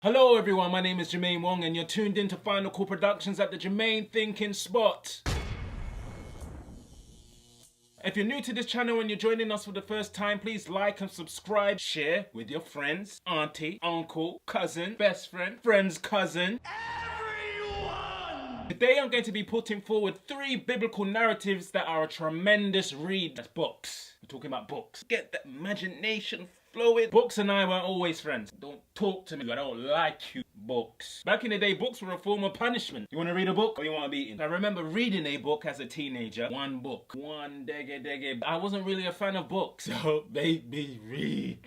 Hello everyone, my name is Jermaine Wong and you're tuned in to Final Call Productions at the Germane Thinkin spot. If you're new to this channel and you're joining us for the first time, please like and subscribe, share with your friends, auntie, uncle, cousin, best friend, friend's cousin. Everyone! Today I'm going to be putting forward 3 biblical narratives that are a tremendous read. That's books. We're talking about books. Get the imagination flowing. Books and I weren't always friends. Don't talk to me, I don't like you. Books. Back in the day, books were a form of punishment. You want to read a book or you want to be eaten? I remember reading a book as a teenager. One book. One dege. I wasn't really a fan of books, so made me read.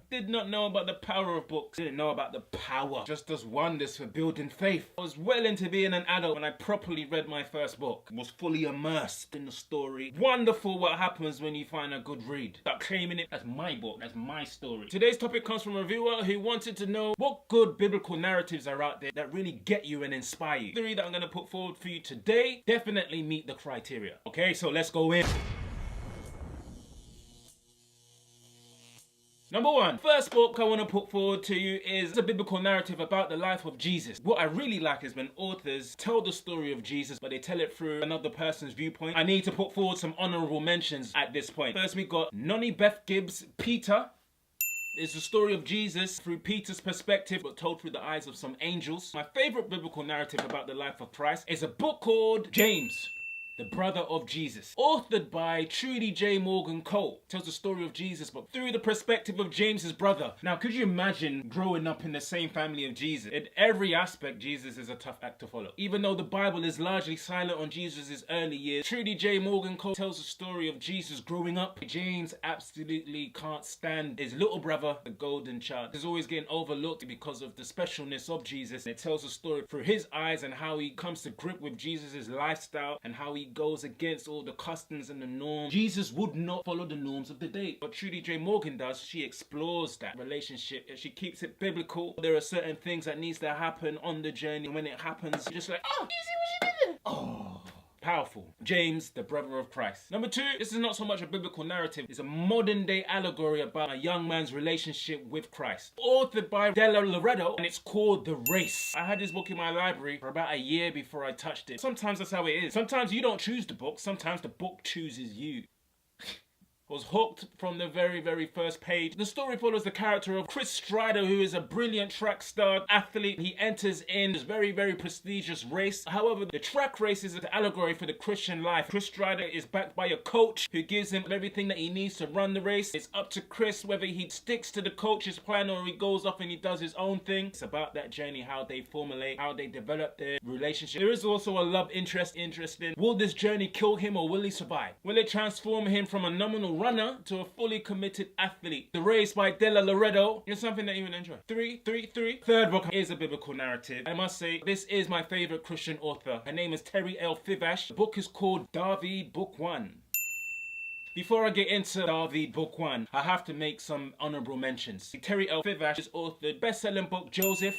Did not know about the power of books. Didn't know about the power. Just does wonders for building faith. I was well into being an adult when I properly read my first book. Was fully immersed in the story. Wonderful what happens when you find a good read. Start claiming it as my book, as my story. Today's topic comes from a viewer who wanted to know what good biblical narratives are out there that really get you and inspire you. 3 that I'm going to put forward for you today definitely meet the criteria. Okay, so let's go in. Number 1, first book I want to put forward to you is a biblical narrative about the life of Jesus. What I really like is when authors tell the story of Jesus, but they tell it through another person's viewpoint. I need to put forward some honorable mentions at this point. First, we got Nonnie Beth Gibbs' Peter. It's the story of Jesus through Peter's perspective, but told through the eyes of some angels. My favorite biblical narrative about the life of Christ is a book called James, the brother of Jesus, authored by Trudy J. Morgan Cole. Tells the story of Jesus, but through the perspective of James's brother. Now, could you imagine growing up in the same family of Jesus? In every aspect, Jesus is a tough act to follow. Even though the Bible is largely silent on Jesus' early years, Trudy J. Morgan Cole tells the story of Jesus growing up. James absolutely can't stand his little brother, the golden child. He's always getting overlooked because of the specialness of Jesus. It tells the story through his eyes and how he comes to grip with Jesus' lifestyle and how he goes against all the customs and the norms. Jesus would not follow the norms of the day, but Trudy J. Morgan does. She explores that relationship and she keeps it biblical. There are certain things that needs to happen on the journey. When it happens, you're just like, oh, you see what she did? Oh, powerful. James, the brother of Christ. Number 2, this is not so much a biblical narrative. It's a modern day allegory about a young man's relationship with Christ. Authored by Della Loretto, and it's called The Race. I had this book in my library for about a year before I touched it. Sometimes that's how it is. Sometimes you don't choose the book. Sometimes the book chooses you. Was hooked from the very first page. The story follows the character of Chris Strider, who is a brilliant track star athlete. He enters in this very prestigious race. However, the track race is an allegory for the Christian life. Chris Strider is backed by a coach who gives him everything that he needs to run the race. It's up to Chris whether he sticks to the coach's plan or he goes off and he does his own thing. It's about that journey, how they formulate, how they develop their relationship. There is also a love interest interesting. Will this journey kill him or will he survive? Will it transform him from a nominal runner to a fully committed athlete? The Race by Della Loretto is something that you will enjoy. 3. Third book is a biblical narrative. I must say, this is my favorite Christian author. Her name is Terry L. Fivash. The book is called David Book 1. Before I get into David Book 1, I have to make some honorable mentions. Terry L. Fivash has authored best-selling book Joseph,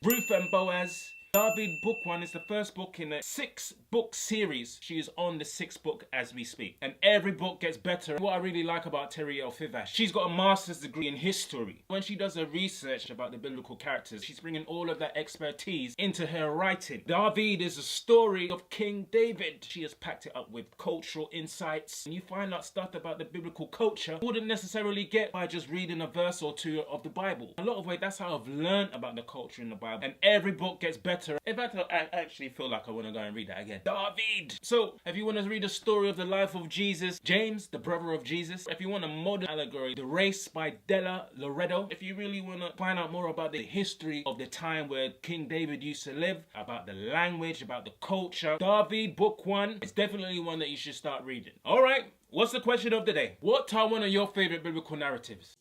Ruth and Boaz. David Book 1 is the first book in a 6-book series. She is on the 6th book as we speak. And every book gets better. What I really like about Terry L. Fivash, she's got a master's degree in history. When she does her research about the biblical characters, she's bringing all of that expertise into her writing. David is a story of King David. She has packed it up with cultural insights. And you find out stuff about the biblical culture you wouldn't necessarily get by just reading a verse or 2 of the Bible. A lot of ways, that's how I've learned about the culture in the Bible. And every book gets better. In fact, I actually feel like I want to go and read that again. David! So, if you want to read the story of the life of Jesus, James, the brother of Jesus. If you want a modern allegory, The Race by Della Loretto. If you really want to find out more about the history of the time where King David used to live, about the language, about the culture, David Book 1 is definitely one that you should start reading. Alright, what's the question of the day? What are one of your favorite biblical narratives?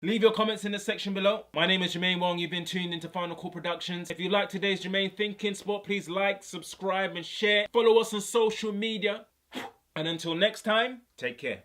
Leave your comments in the section below. My name is Jermaine Wong. You've been tuned into Final Call Productions. If you like today's Germane Thinkin spot, please like, subscribe and share. Follow us on social media. And until next time, take care.